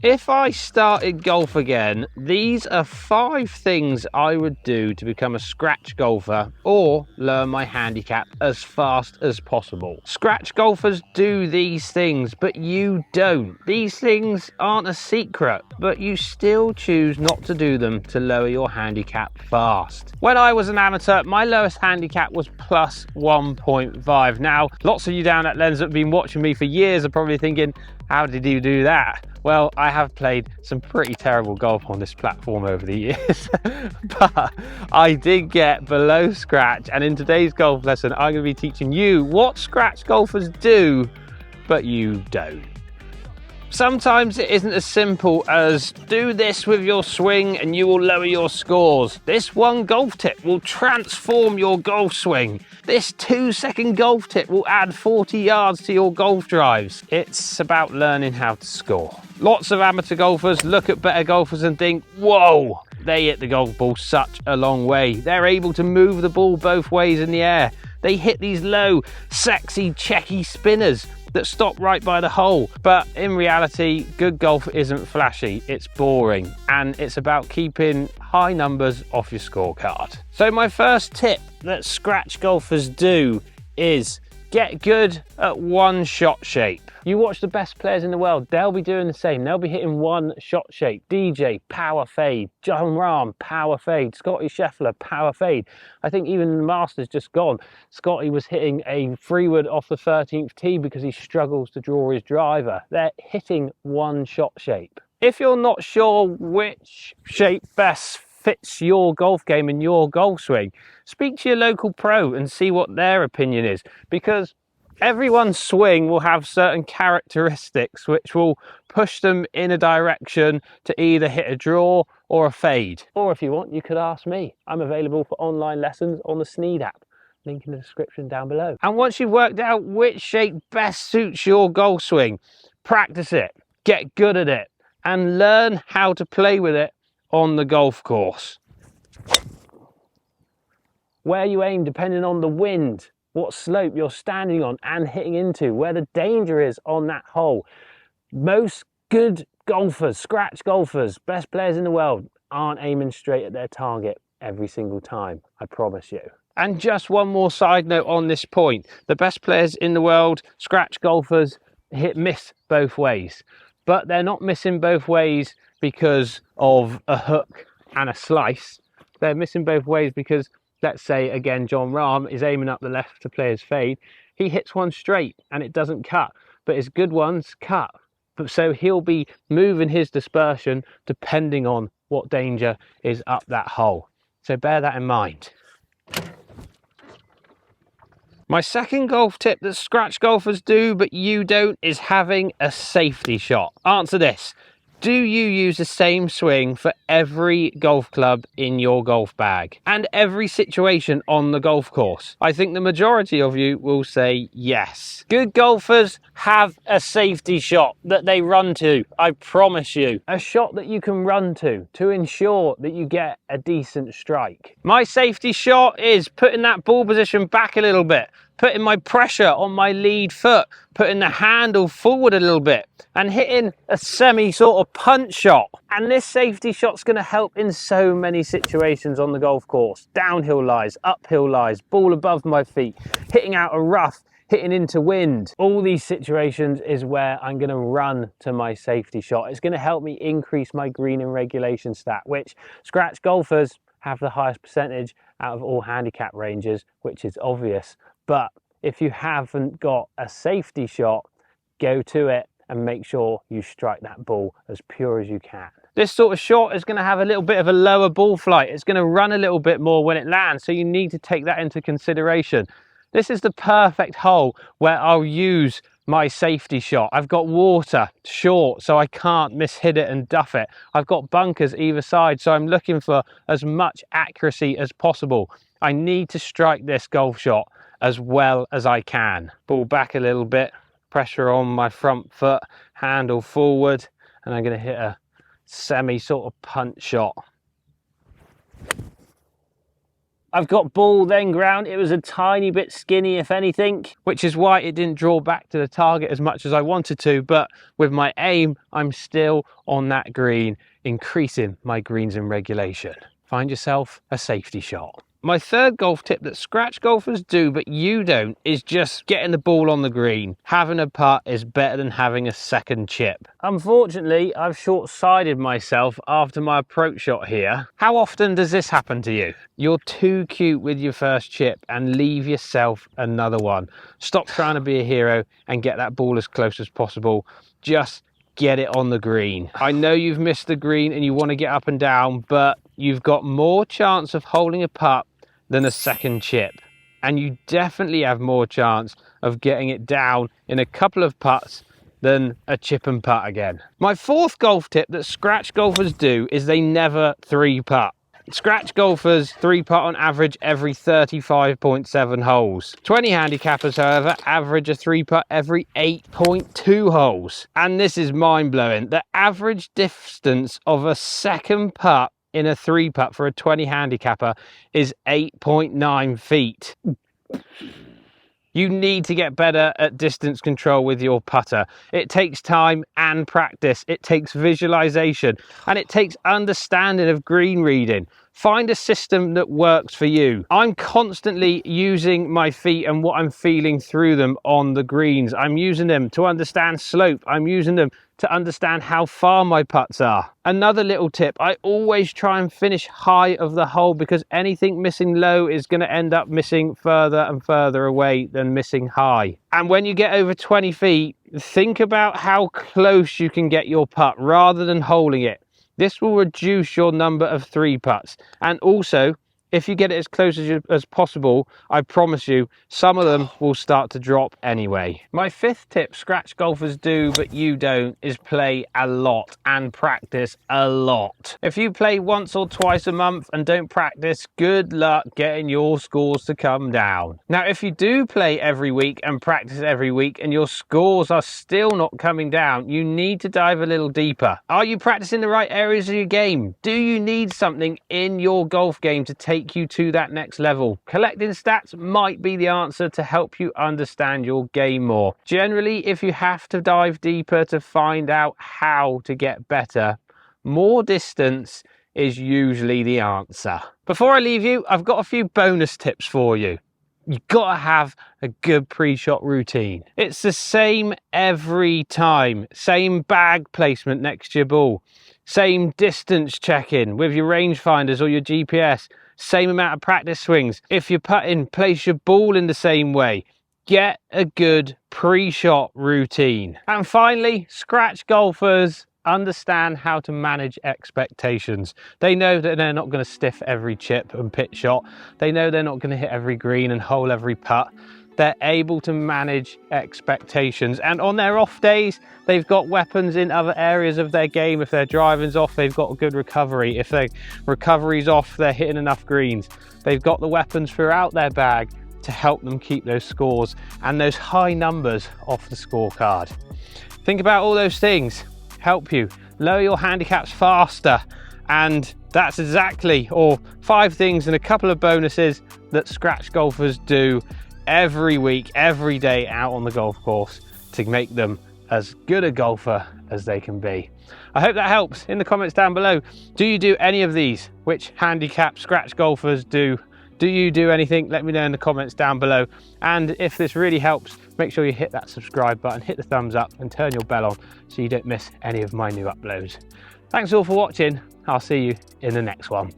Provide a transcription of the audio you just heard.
If I started golf again, these are 5 things I would do to become a scratch golfer or learn my handicap as fast as possible. Scratch golfers do these things, but you don't. These things aren't a secret, but you still choose not to do them to lower your handicap fast. When I was an amateur, my lowest handicap was plus 1.5. Now, lots of you down at Lens that have been watching me for years are probably thinking, how did you do that? Well, I have played some pretty terrible golf on this platform over the years, but I did get below scratch, and in today's golf lesson, I'm going to be teaching you what scratch golfers do, but you don't. Sometimes it isn't as simple as do this with your swing and you will lower your scores. This one golf tip will transform your golf swing. This 2-second golf tip will add 40 yards to your golf drives. It's about learning how to score. Lots of amateur golfers look at better golfers and think, whoa, they hit the golf ball such a long way. They're able to move the ball both ways in the air. They hit these low, sexy, checky spinners that stop right by the hole. But in reality, good golf isn't flashy, it's boring, and it's about keeping high numbers off your scorecard. So my first tip that scratch golfers do is get good at one shot shape. You watch the best players in the world, they'll be doing the same. They'll be hitting one shot shape. DJ, power fade. Jon Rahm, power fade. Scotty Scheffler, power fade. I think even the Masters just gone, Scotty was hitting a 3-wood off the 13th tee because he struggles to draw his driver. They're hitting one shot shape. If you're not sure which shape best fits your golf game and your golf swing, speak to your local pro and see what their opinion is, because everyone's swing will have certain characteristics which will push them in a direction to either hit a draw or a fade. Or if you want, you could ask me. I'm available for online lessons on the Sneed app. Link in the description down below. And once you've worked out which shape best suits your golf swing, practice it, get good at it, and learn how to play with it on the golf course. Where you aim depending on the wind, what slope you're standing on and hitting into, where the danger is on that hole. Most good golfers, scratch golfers, best players in the world, aren't aiming straight at their target every single time, I promise you. And just one more side note on this point, the best players in the world, scratch golfers, miss both ways. But they're not missing both ways because of a hook and a slice. They're missing both ways because, let's say again, Jon Rahm is aiming up the left to play his fade. He hits one straight and it doesn't cut, but his good ones cut. But so he'll be moving his dispersion depending on what danger is up that hole. So bear that in mind. My second golf tip that scratch golfers do but you don't is having a safety shot. Answer this. Do you use the same swing for every golf club in your golf bag and every situation on the golf course? I think the majority of you will say yes. Good golfers have a safety shot that they run to, I promise you. A shot that you can run to ensure that you get a decent strike. My safety shot is putting that ball position back a little bit, putting my pressure on my lead foot, putting the handle forward a little bit, and hitting a semi sort of punch shot. And this safety shot's going to help in so many situations on the golf course. Downhill lies, uphill lies, ball above my feet, hitting out a rough, hitting into wind. All these situations is where I'm going to run to my safety shot. It's going to help me increase my green and regulation stat, which scratch golfers have the highest percentage out of all handicap ranges, which is obvious. But if you haven't got a safety shot, go to it and make sure you strike that ball as pure as you can. This sort of shot is going to have a little bit of a lower ball flight. It's going to run a little bit more when it lands, so you need to take that into consideration. This is the perfect hole where I'll use my safety shot. I've got water short, so I can't mishit it and duff it. I've got bunkers either side, so I'm looking for as much accuracy as possible. I need to strike this golf shot as well as I can. Ball back a little bit, pressure on my front foot, handle forward, and I'm going to hit a semi sort of punch shot. I've got ball then ground. It was a tiny bit skinny, if anything, which is why it didn't draw back to the target as much as I wanted to. But with my aim, I'm still on that green, increasing my greens in regulation. Find yourself a safety shot. My third golf tip that scratch golfers do but you don't is just getting the ball on the green. Having a putt is better than having a second chip. Unfortunately, I've short-sighted myself after my approach shot here. How often does this happen to you? You're too cute with your first chip and leave yourself another one. Stop trying to be a hero and get that ball as close as possible. Just get it on the green. I know you've missed the green and you want to get up and down, but you've got more chance of holding a putt than a second chip. And you definitely have more chance of getting it down in a couple of putts than a chip and putt again. My fourth golf tip that scratch golfers do is they never three putt. Scratch golfers three putt on average every 35.7 holes. 20 handicappers, however, average a three putt every 8.2 holes. And this is mind blowing. The average distance of a second putt in a three putt for a 20 handicapper is 8.9 feet. You need to get better at distance control with your putter. It takes time and practice. It takes visualization and it takes understanding of green reading. Find a system that works for you. I'm constantly using my feet and what I'm feeling through them on the greens. I'm using them to understand slope. I'm using them to understand how far my putts are. Another little tip, I always try and finish high of the hole because anything missing low is going to end up missing further and further away than missing high. And when you get over 20 feet, think about how close you can get your putt rather than holding it. This will reduce your number of three putts. And also, if you get it as close as possible, I promise you, some of them will start to drop anyway. My fifth tip scratch golfers do, but you don't, is play a lot and practice a lot. If you play once or twice a month and don't practice, good luck getting your scores to come down. Now, if you do play every week and practice every week and your scores are still not coming down, you need to dive a little deeper. Are you practicing the right areas of your game? Do you need something in your golf game to take you to that next level? Collecting stats might be the answer to help you understand your game more. Generally, if you have to dive deeper to find out how to get better, more distance is usually the answer. Before I leave you, I've got a few bonus tips for you. You've got to have a good pre-shot routine. It's the same every time. Same bag placement next to your ball. Same distance check-in with your rangefinders or your GPS. Same amount of practice swings. If you're putting, place your ball in the same way. Get a good pre-shot routine. And finally, scratch golfers understand how to manage expectations. They know that they're not going to stiff every chip and pitch shot. They know they're not going to hit every green and hole every putt. They're able to manage expectations, and on their off days they've got weapons in other areas of their game. If their driving's off, they've got a good recovery. If their recovery's off, they're hitting enough greens. They've got the weapons throughout their bag to help them keep those scores and those high numbers off the scorecard. Think about all those things help you lower your handicaps faster, and that's exactly, or 5 things and a couple of bonuses that scratch golfers do every week, every day out on the golf course to make them as good a golfer as they can be. I hope that helps. In the comments down below, do you do any of these? Which handicap scratch golfers do? Do you do anything? Let me know in the comments down below. And if this really helps, make sure you hit that subscribe button, hit the thumbs up and turn your bell on so you don't miss any of my new uploads. Thanks all for watching. I'll see you in the next one.